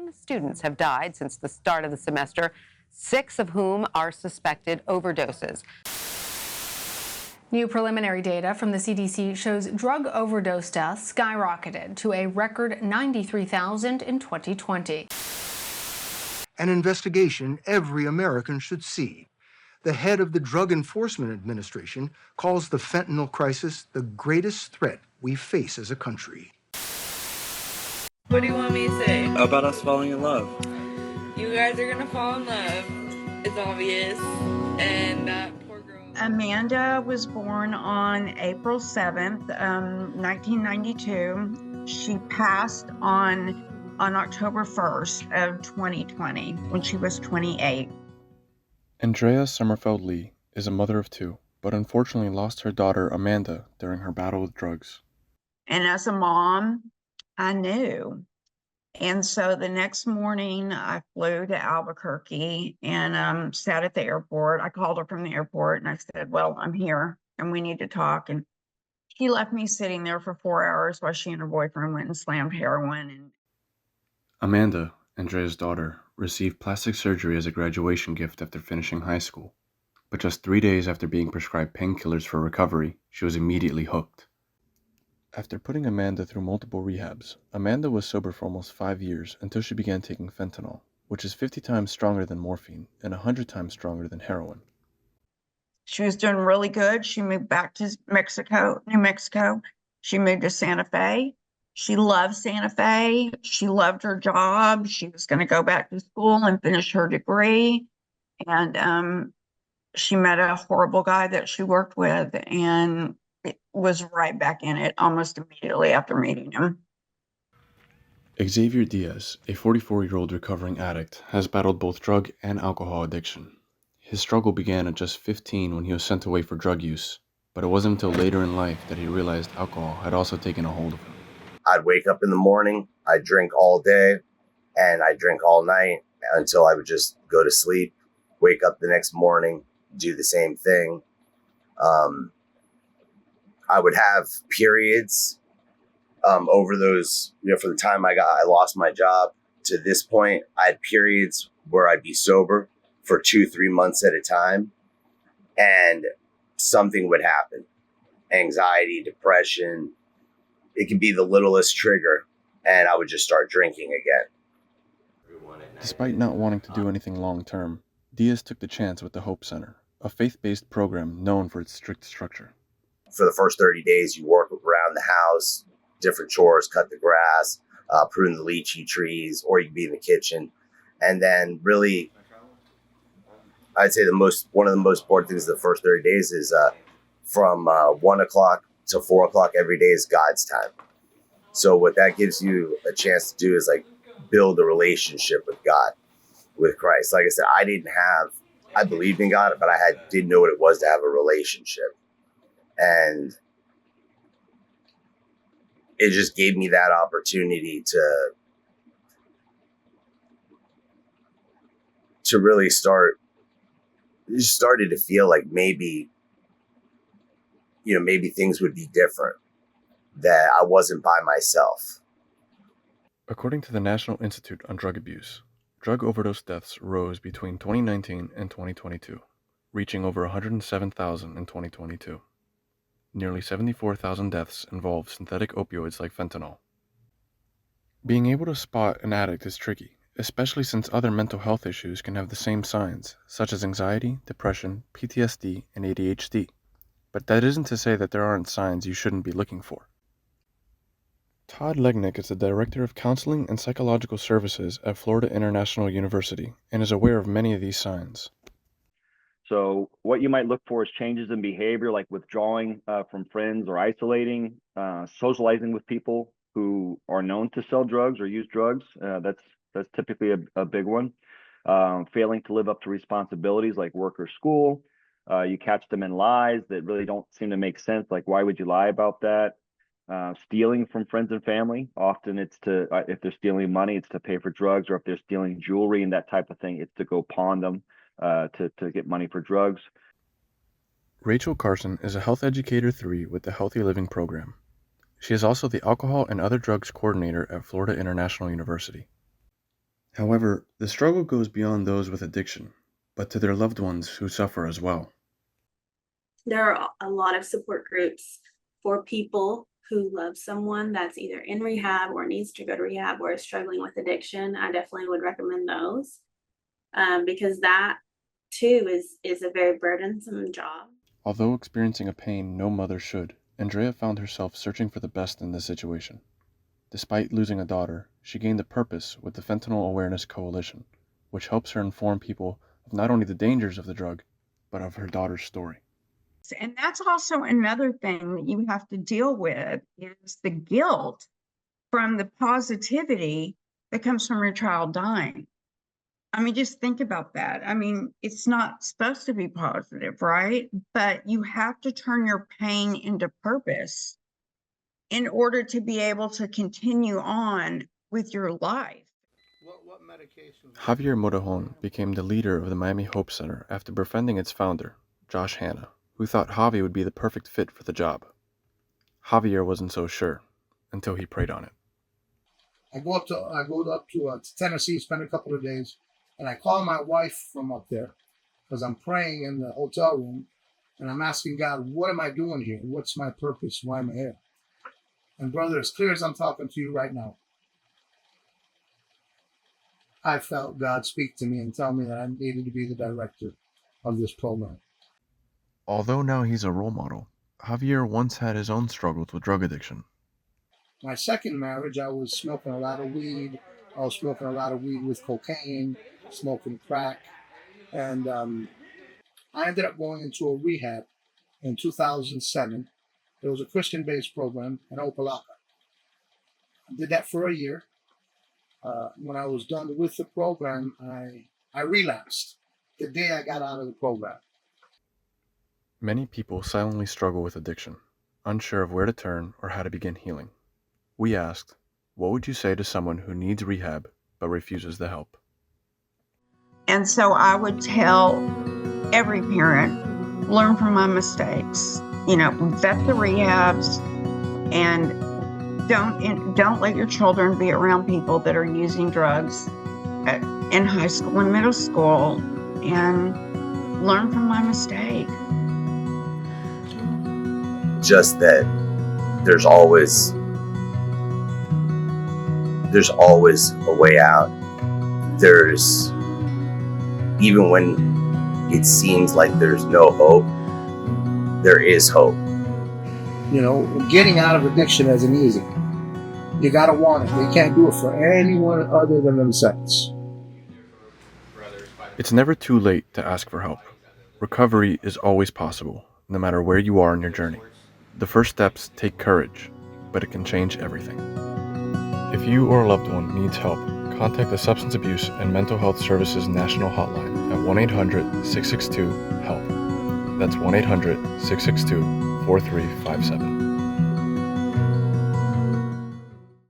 9 students have died since the start of the semester, 6 of whom are suspected overdoses. New preliminary data from the CDC shows drug overdose deaths skyrocketed to a record 93,000 in 2020. An investigation every American should see. The head of the Drug Enforcement Administration calls the fentanyl crisis the greatest threat we face as a country. What do you want me to say? About us falling in love. You guys are gonna fall in love. It's obvious. And that poor girl. Amanda was born on April 7th, 1992. She passed on October 1st of 2020 when she was 28. Andrea Sommerfeld Lee is a mother of 2, but unfortunately lost her daughter Amanda during her battle with drugs. And as a mom, I knew. And so the next morning I flew to Albuquerque and sat at the airport. I called her from the airport and I said, well, I'm here and we need to talk. And she left me sitting there for 4 hours while she and her boyfriend went and slammed heroin. And Amanda, Andrea's daughter, received plastic surgery as a graduation gift after finishing high school. But just 3 days after being prescribed painkillers for recovery, she was immediately hooked. After putting Amanda through multiple rehabs, Amanda was sober for almost 5 years until she began taking fentanyl, which is 50 times stronger than morphine and 100 times stronger than heroin. she was doing really good. She moved back to New Mexico. She moved to Santa Fe. She loved Santa Fe. She loved her job. She was going to go back to school and finish her degree. And she met a horrible guy that she worked with and it was right back in it almost immediately after meeting him. Xavier Diaz, a 44-year-old recovering addict, has battled both drug and alcohol addiction. His struggle began at just 15 when he was sent away for drug use, but it wasn't until later in life that he realized alcohol had also taken a hold of him. I'd wake up in the morning, I'd drink all day, and I'd drink all night until I would just go to sleep, wake up the next morning, do the same thing. I would have periods over those, from the time I lost my job to this point, I had periods where I'd be sober for 2-3 months at a time and something would happen. Anxiety, depression, it could be the littlest trigger and I would just start drinking again. Despite not wanting to do anything long-term, Diaz took the chance with the Hope Center, a faith-based program known for its strict structure. For the first 30 days, you work around the house, different chores, cut the grass, prune the lychee trees, or you can be in the kitchen. And then really, I'd say one of the most important things the first 30 days is from 1 o'clock to 4 o'clock every day is God's time. So what that gives you a chance to do is like build a relationship with God, with Christ. Like I said, I believed in God, but I didn't know what it was to have a relationship. And it just gave me that opportunity to really start. It just started to feel like maybe things would be different, that I wasn't by myself. According to the National Institute on Drug Abuse, drug overdose deaths rose between 2019 and 2022, reaching over 107,000 in 2022. Nearly 74,000 deaths involve synthetic opioids like fentanyl. Being able to spot an addict is tricky, especially since other mental health issues can have the same signs, such as anxiety, depression, PTSD, and ADHD. But that isn't to say that there aren't signs you shouldn't be looking for. Todd Legnick is the Director of Counseling and Psychological Services at Florida International University and is aware of many of these signs. So what you might look for is changes in behavior, like withdrawing from friends or isolating, socializing with people who are known to sell drugs or use drugs. That's typically a big one. Failing to live up to responsibilities like work or school. You catch them in lies that really don't seem to make sense. Like, why would you lie about that? Stealing from friends and family. Often it's if they're stealing money, it's to pay for drugs, or if they're stealing jewelry and that type of thing, it's to go pawn them to get money for drugs. Rachel Carson is a Health Educator 3 with the Healthy Living Program. She is also the Alcohol and Other Drugs Coordinator at Florida International University. However, the struggle goes beyond those with addiction, but to their loved ones who suffer as well. There are a lot of support groups for people who love someone that's either in rehab or needs to go to rehab or is struggling with addiction. I definitely would recommend those because that too is a very burdensome job. Although experiencing a pain no mother should, Andrea found herself searching for the best in this situation. Despite losing a daughter, she gained a purpose with the Fentanyl Awareness Coalition, which helps her inform people of not only the dangers of the drug, but of her daughter's story. And that's also another thing that you have to deal with is the guilt from the positivity that comes from your child dying. I mean, just think about that. I mean, it's not supposed to be positive, right? But you have to turn your pain into purpose in order to be able to continue on with your life. Javier Morajon became the leader of the Miami Hope Center after befriending its founder, Josh Hanna, who thought Javi would be the perfect fit for the job. Javier wasn't so sure until he prayed on it. I go up to Tennessee, spend a couple of days, and I call my wife from up there because I'm praying in the hotel room, and I'm asking God, what am I doing here? What's my purpose? Why am I here? And brother, as clear as I'm talking to you right now, I felt God speak to me and tell me that I needed to be the director of this program. Although now he's a role model, Javier once had his own struggles with drug addiction. My second marriage, I was smoking a lot of weed. I was smoking a lot of weed with cocaine, smoking crack. And I ended up going into a rehab in 2007. It was a Christian-based program in Opelika. I did that for a year. When I was done with the program, I relapsed the day I got out of the program. Many people silently struggle with addiction, unsure of where to turn or how to begin healing. We asked, what would you say to someone who needs rehab but refuses the help? And so I would tell every parent, learn from my mistakes, vet the rehabs, and don't let your children be around people that are using drugs in high school and middle school, and learn from my mistake. Just that there's always a way out. There's, even when it seems like there's no hope, there is hope. Getting out of addiction isn't easy. You gotta want it. They can't do it for anyone other than themselves. It's never too late to ask for help. Recovery is always possible, no matter where you are in your journey. The first steps take courage, but it can change everything. If you or a loved one needs help, contact the Substance Abuse and Mental Health Services National Hotline at 1-800-662-HELP. That's 1-800-662-4357.